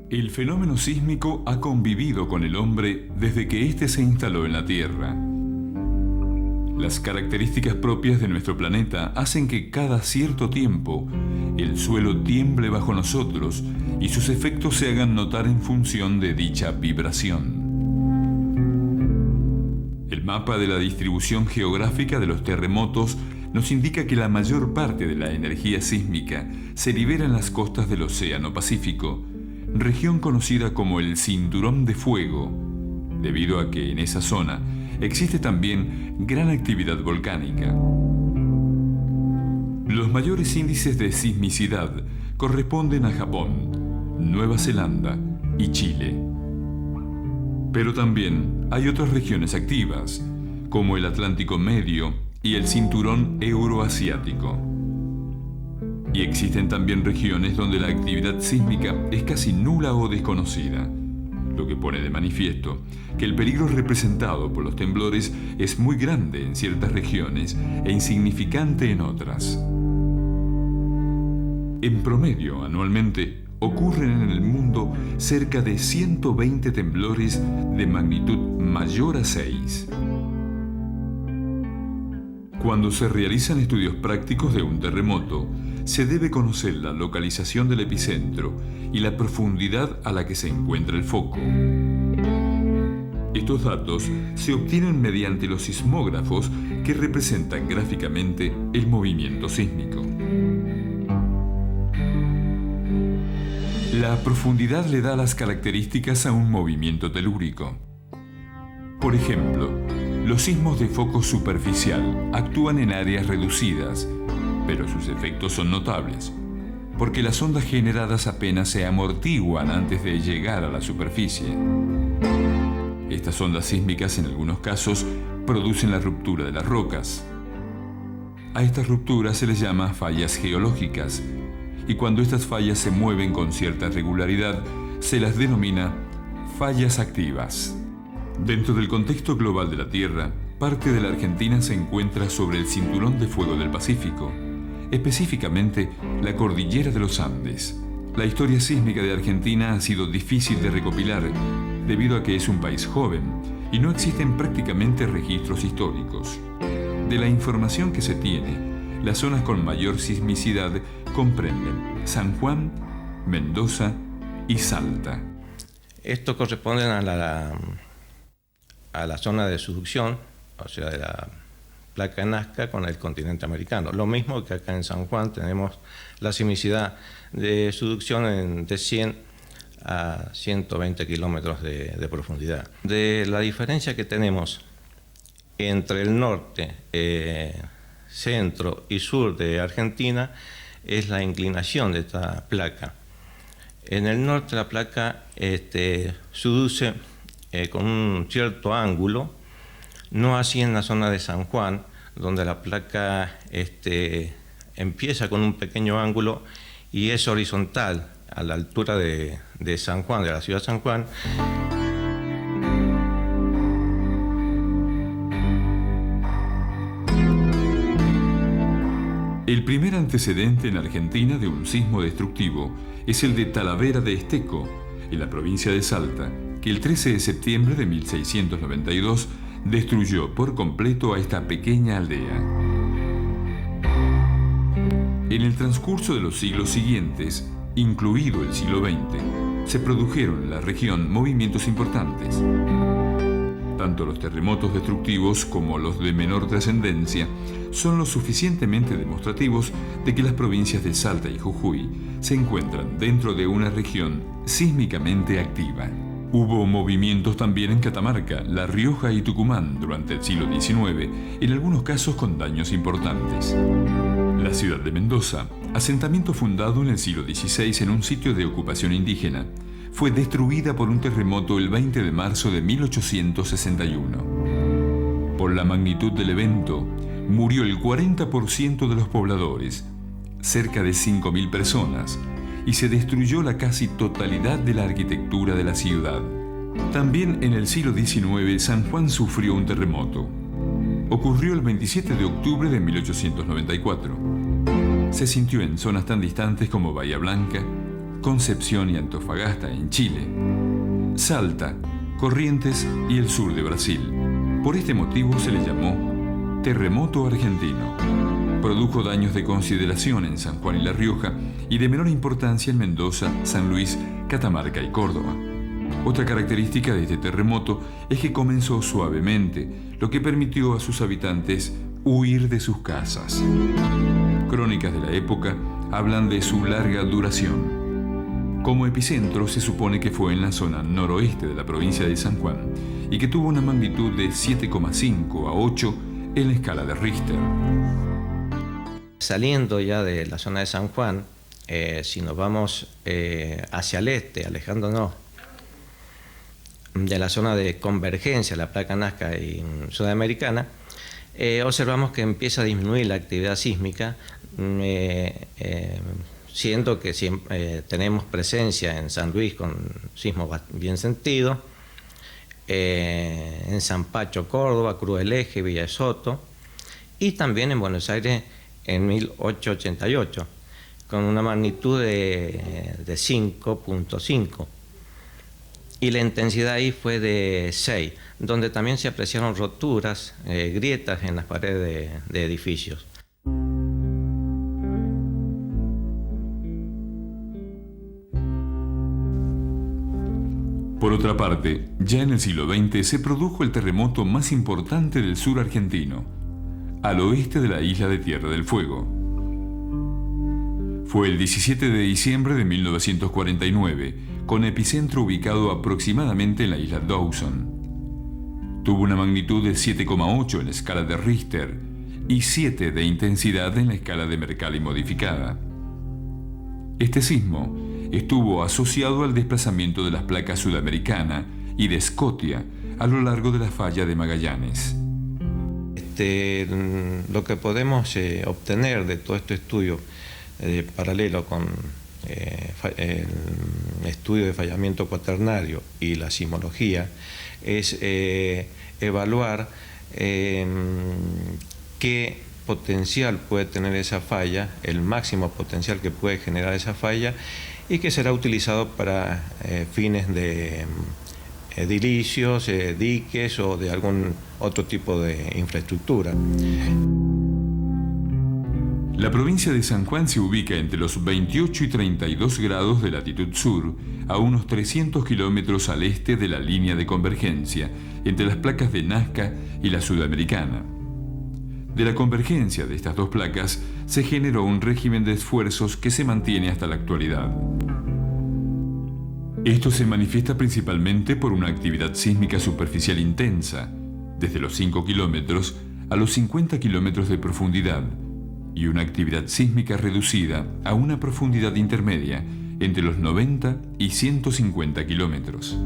El fenómeno sísmico ha convivido con el hombre desde que éste se instaló en la Tierra. Las características propias de nuestro planeta hacen que cada cierto tiempo el suelo tiemble bajo nosotros y sus efectos se hagan notar en función de dicha vibración. El mapa de la distribución geográfica de los terremotos nos indica que la mayor parte de la energía sísmica se libera en las costas del Océano Pacífico, región conocida como el Cinturón de Fuego, debido a que en esa zona existe también gran actividad volcánica. Los mayores índices de sismicidad corresponden a Japón, Nueva Zelanda y Chile. Pero también hay otras regiones activas, como el Atlántico Medio y el Cinturón Euroasiático. Y existen también regiones donde la actividad sísmica es casi nula o desconocida, lo que pone de manifiesto que el peligro representado por los temblores es muy grande en ciertas regiones e insignificante en otras. En promedio, anualmente, ocurren en el mundo cerca de 120 temblores de magnitud mayor a 6. Cuando se realizan estudios prácticos de un terremoto, se debe conocer la localización del epicentro y la profundidad a la que se encuentra el foco. Estos datos se obtienen mediante los sismógrafos que representan gráficamente el movimiento sísmico. La profundidad le da las características a un movimiento telúrico. Por ejemplo, los sismos de foco superficial actúan en áreas reducidas, pero sus efectos son notables, porque las ondas generadas apenas se amortiguan antes de llegar a la superficie. Estas ondas sísmicas en algunos casos producen la ruptura de las rocas. A estas rupturas se les llama fallas geológicas, y cuando estas fallas se mueven con cierta regularidad, se las denomina fallas activas. Dentro del contexto global de la Tierra, parte de la Argentina se encuentra sobre el Cinturón de Fuego del Pacífico, específicamente la cordillera de los Andes. La historia sísmica de Argentina ha sido difícil de recopilar debido a que es un país joven y no existen prácticamente registros históricos. De la información que se tiene, las zonas con mayor sismicidad comprenden San Juan, Mendoza y Salta. Estos corresponden a la zona de subducción, o sea, de la placa de Nazca con el continente americano. Lo mismo que acá en San Juan tenemos la sismicidad de subducción de 100 a 120 kilómetros de profundidad. De la diferencia que tenemos entre el norte, centro y sur de Argentina es la inclinación de esta placa. En el norte la placa subduce con un cierto ángulo, no así en la zona de San Juan, donde la placa empieza con un pequeño ángulo y es horizontal a la altura de San Juan, de la ciudad de San Juan. El primer antecedente en Argentina de un sismo destructivo es el de Talavera de Esteco, en la provincia de Salta, que el 13 de septiembre de 1692 destruyó por completo a esta pequeña aldea. En el transcurso de los siglos siguientes, incluido el siglo XX, se produjeron en la región movimientos importantes. Tanto los terremotos destructivos como los de menor trascendencia son lo suficientemente demostrativos de que las provincias de Salta y Jujuy se encuentran dentro de una región sísmicamente activa. Hubo movimientos también en Catamarca, La Rioja y Tucumán durante el siglo XIX, en algunos casos con daños importantes. La ciudad de Mendoza, asentamiento fundado en el siglo XVI en un sitio de ocupación indígena, fue destruida por un terremoto el 20 de marzo de 1861. Por la magnitud del evento, murió el 40% de los pobladores, cerca de 5.000 personas, y se destruyó la casi totalidad de la arquitectura de la ciudad. También en el siglo XIX, San Juan sufrió un terremoto. Ocurrió el 27 de octubre de 1894. Se sintió en zonas tan distantes como Bahía Blanca, Concepción y Antofagasta en Chile, Salta, Corrientes y el sur de Brasil. Por este motivo se le llamó terremoto argentino. Produjo daños de consideración en San Juan y La Rioja y de menor importancia en Mendoza, San Luis, Catamarca y Córdoba. Otra característica de este terremoto es que comenzó suavemente, lo que permitió a sus habitantes huir de sus casas. Crónicas de la época hablan de su larga duración. Como epicentro se supone que fue en la zona noroeste de la provincia de San Juan y que tuvo una magnitud de 7,5 a 8 en la escala de Richter. Saliendo ya de la zona de San Juan, si nos vamos hacia el este, alejándonos de la zona de convergencia, la placa Nazca y sudamericana, observamos que empieza a disminuir la actividad sísmica, siendo que tenemos presencia en San Luis con sismos bien sentidos, en San Pacho, Córdoba, Cruz del Eje, Villa de Soto, y también en Buenos Aires en 1888, con una magnitud de 5.5. Y la intensidad ahí fue de 6, donde también se apreciaron roturas, grietas en las paredes de edificios. Por otra parte, ya en el siglo XX se produjo el terremoto más importante del sur argentino, al oeste de la isla de Tierra del Fuego. Fue el 17 de diciembre de 1949, con epicentro ubicado aproximadamente en la isla Dawson. Tuvo una magnitud de 7,8 en la escala de Richter y 7 de intensidad en la escala de Mercalli modificada. Este sismo estuvo asociado al desplazamiento de las placas Sudamericana y de Scotia a lo largo de la falla de Magallanes. Lo que podemos obtener de todo este estudio paralelo con el estudio de fallamiento cuaternario y la sismología es evaluar qué potencial puede tener esa falla, el máximo potencial que puede generar esa falla y que será utilizado para fines de edilicios, diques o de algún otro tipo de infraestructura. La provincia de San Juan se ubica entre los 28 y 32 grados de latitud sur, a unos 300 kilómetros al este de la línea de convergencia entre las placas de Nazca y la Sudamericana. De la convergencia de estas dos placas se generó un régimen de esfuerzos que se mantiene hasta la actualidad. Esto se manifiesta principalmente por una actividad sísmica superficial intensa, desde los 5 kilómetros a los 50 kilómetros de profundidad, y una actividad sísmica reducida a una profundidad intermedia entre los 90 y 150 kilómetros.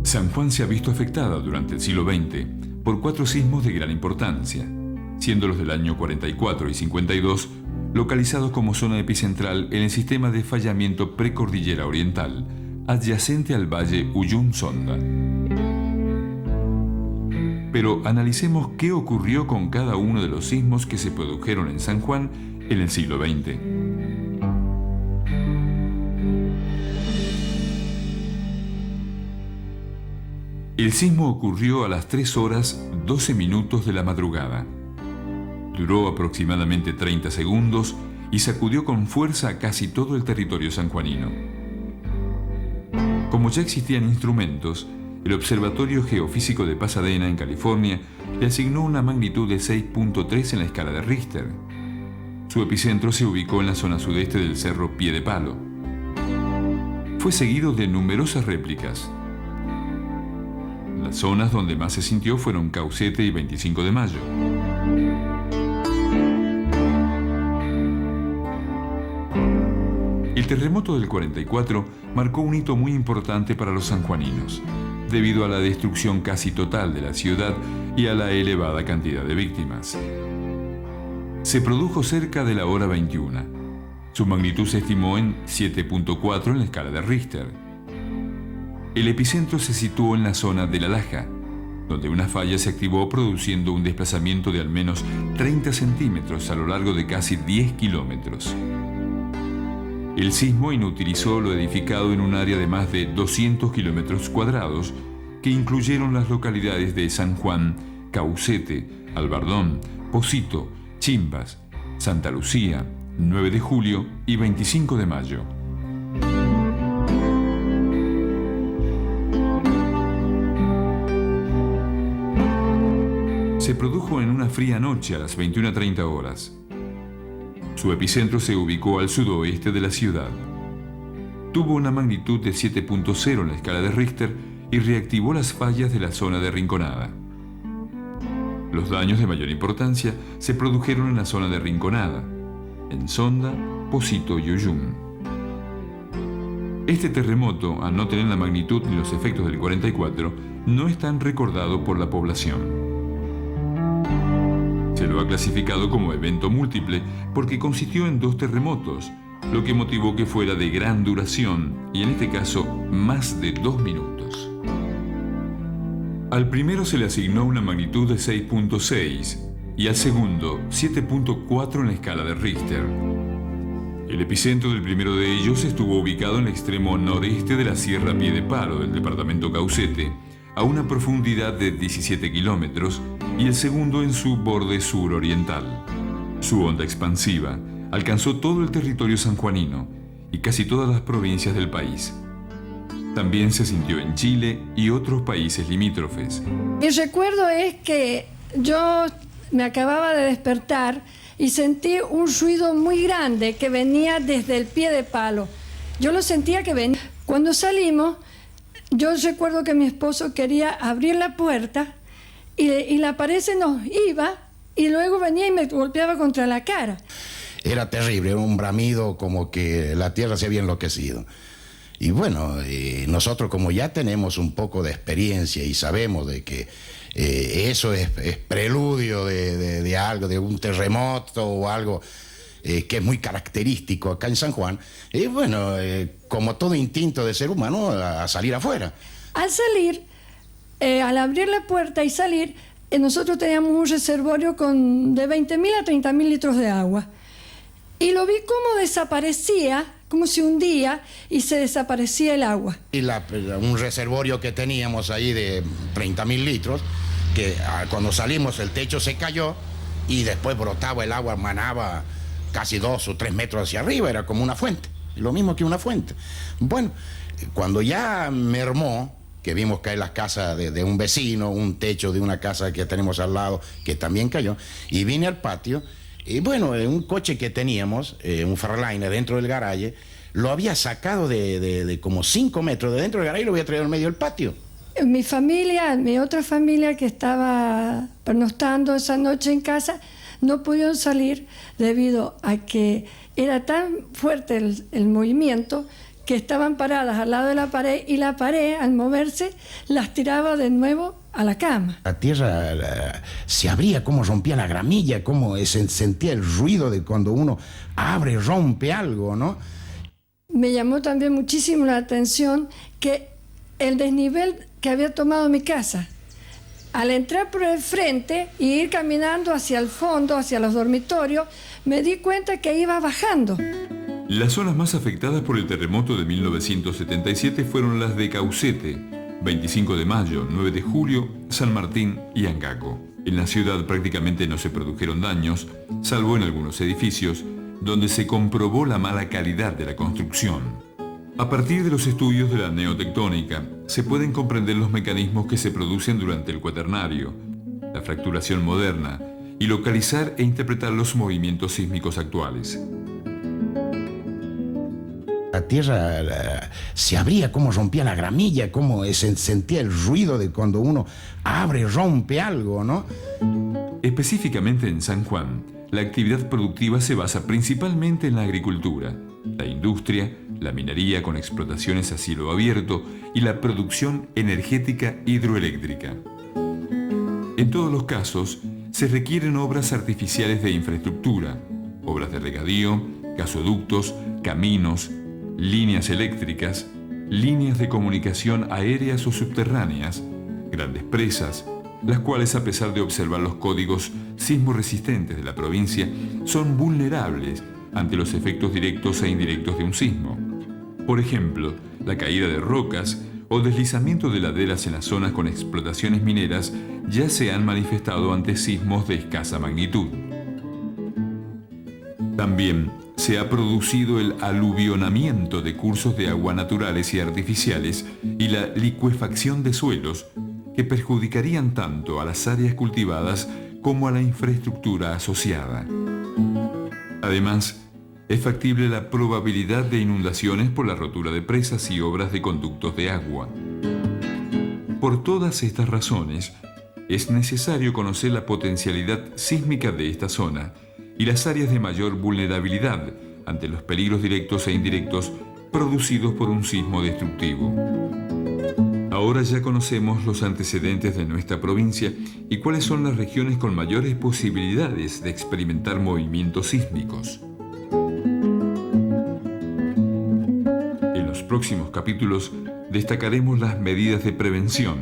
San Juan se ha visto afectada durante el siglo XX por 4 sismos de gran importancia, siendo los del año 44 y 52 localizados como zona epicentral en el sistema de fallamiento precordillera oriental, adyacente al valle Ullum-Sonda. Pero analicemos qué ocurrió con cada uno de los sismos que se produjeron en San Juan en el siglo XX. El sismo ocurrió a las 3 horas 12 minutos de la madrugada. Duró aproximadamente 30 segundos y sacudió con fuerza a casi todo el territorio sanjuanino. Como ya existían instrumentos, el Observatorio Geofísico de Pasadena, en California, le asignó una magnitud de 6.3 en la escala de Richter. Su epicentro se ubicó en la zona sudeste del cerro Pie de Palo. Fue seguido de numerosas réplicas. Las zonas donde más se sintió fueron Caucete y 25 de Mayo. El terremoto del 44 marcó un hito muy importante para los sanjuaninos, debido a la destrucción casi total de la ciudad y a la elevada cantidad de víctimas. Se produjo cerca de la hora 21. Su magnitud se estimó en 7.4 en la escala de Richter. El epicentro se situó en la zona de La Laja, donde una falla se activó produciendo un desplazamiento de al menos 30 centímetros a lo largo de casi 10 kilómetros. El sismo inutilizó lo edificado en un área de más de 200 kilómetros cuadrados, que incluyeron las localidades de San Juan, Caucete, Albardón, Pocito, Chimbas, Santa Lucía, 9 de julio y 25 de mayo. Se produjo en una fría noche a las 21:30 horas. Su epicentro se ubicó al sudoeste de la ciudad. Tuvo una magnitud de 7.0 en la escala de Richter y reactivó las fallas de la zona de Rinconada. Los daños de mayor importancia se produjeron en la zona de Rinconada, en Sonda, Pocito y Uyum. Este terremoto, al no tener la magnitud ni los efectos del 44, no es tan recordado por la población. Se lo ha clasificado como evento múltiple porque consistió en 2 terremotos, lo que motivó que fuera de gran duración y en este caso más de 2 minutos. Al primero se le asignó una magnitud de 6.6 y al segundo 7.4 en la escala de Richter. El epicentro del primero de ellos estuvo ubicado en el extremo noreste de la Sierra Piedepalo del departamento Caucete, a una profundidad de 17 kilómetros, y el segundo en su borde suroriental. Su onda expansiva alcanzó todo el territorio sanjuanino y casi todas las provincias del país. También se sintió en Chile y otros países limítrofes. Mi recuerdo es que yo me acababa de despertar y sentí un ruido muy grande que venía desde el Piedepalo. Yo lo sentía que venía. Cuando salimos, yo recuerdo que mi esposo quería abrir la puerta y la pared se nos iba y luego venía y me golpeaba contra la cara. Era terrible, era un bramido como que la tierra se había enloquecido. Y bueno, nosotros como ya tenemos un poco de experiencia y sabemos de que eso es preludio de algo, de un terremoto o algo que es muy característico acá en San Juan, y bueno, como todo instinto de ser humano, a salir afuera. Al salir, al abrir la puerta y salir, nosotros teníamos un reservorio de 20.000 a 30.000 litros de agua. Y lo vi como desaparecía, como se hundía y se desaparecía el agua. Y un reservorio que teníamos ahí de 30.000 litros, que cuando salimos el techo se cayó y después brotaba el agua, manaba casi 2 o 3 metros hacia arriba, era como una fuente, lo mismo que una fuente. Bueno, cuando ya mermó, que vimos caer las casas de un vecino, un techo de una casa que tenemos al lado, que también cayó, y vine al patio, y bueno, un coche que teníamos, un Fairliner dentro del garaje, lo había sacado de como 5 metros de dentro del garaje y lo había traído al medio del patio. Mi familia, mi otra familia que estaba pernoctando esa noche en casa, no pudieron salir debido a que era tan fuerte el movimiento que estaban paradas al lado de la pared y la pared, al moverse, las tiraba de nuevo a la cama. La tierra se abría, como rompía la gramilla, como se sentía el ruido de cuando uno abre, rompe algo, ¿no? Me llamó también muchísimo la atención que el desnivel que había tomado mi casa. Al entrar por el frente y ir caminando hacia el fondo, hacia los dormitorios, me di cuenta que iba bajando. Las zonas más afectadas por el terremoto de 1977 fueron las de Caucete, 25 de mayo, 9 de julio, San Martín y Angaco. En la ciudad prácticamente no se produjeron daños, salvo en algunos edificios, donde se comprobó la mala calidad de la construcción. A partir de los estudios de la neotectónica, se pueden comprender los mecanismos que se producen durante el cuaternario, la fracturación moderna, y localizar e interpretar los movimientos sísmicos actuales. La tierra se abría, como rompía la gramilla, como se sentía el ruido de cuando uno abre, rompe algo, ¿no? Específicamente en San Juan, la actividad productiva se basa principalmente en la agricultura, la industria, la minería con explotaciones a cielo abierto y la producción energética hidroeléctrica. En todos los casos, se requieren obras artificiales de infraestructura, obras de regadío, gasoductos, caminos, líneas eléctricas, líneas de comunicación aéreas o subterráneas, grandes presas, las cuales, a pesar de observar los códigos sismo-resistentes de la provincia, son vulnerables ante los efectos directos e indirectos de un sismo. Por ejemplo, la caída de rocas o deslizamiento de laderas en las zonas con explotaciones mineras ya se han manifestado ante sismos de escasa magnitud. También se ha producido el aluvionamiento de cursos de agua naturales y artificiales y la licuefacción de suelos que perjudicarían tanto a las áreas cultivadas como a la infraestructura asociada. Además, es factible la probabilidad de inundaciones por la rotura de presas y obras de conductos de agua. Por todas estas razones, es necesario conocer la potencialidad sísmica de esta zona y las áreas de mayor vulnerabilidad ante los peligros directos e indirectos producidos por un sismo destructivo. Ahora ya conocemos los antecedentes de nuestra provincia y cuáles son las regiones con mayores posibilidades de experimentar movimientos sísmicos. En los próximos capítulos destacaremos las medidas de prevención,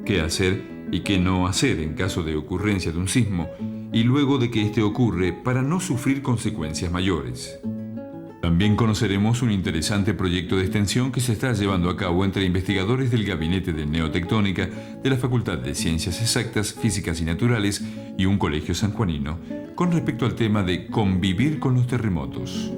qué hacer y qué no hacer en caso de ocurrencia de un sismo y luego de que éste ocurre para no sufrir consecuencias mayores. También conoceremos un interesante proyecto de extensión que se está llevando a cabo entre investigadores del Gabinete de Neotectónica de la Facultad de Ciencias Exactas, Físicas y Naturales y un colegio sanjuanino con respecto al tema de convivir con los terremotos.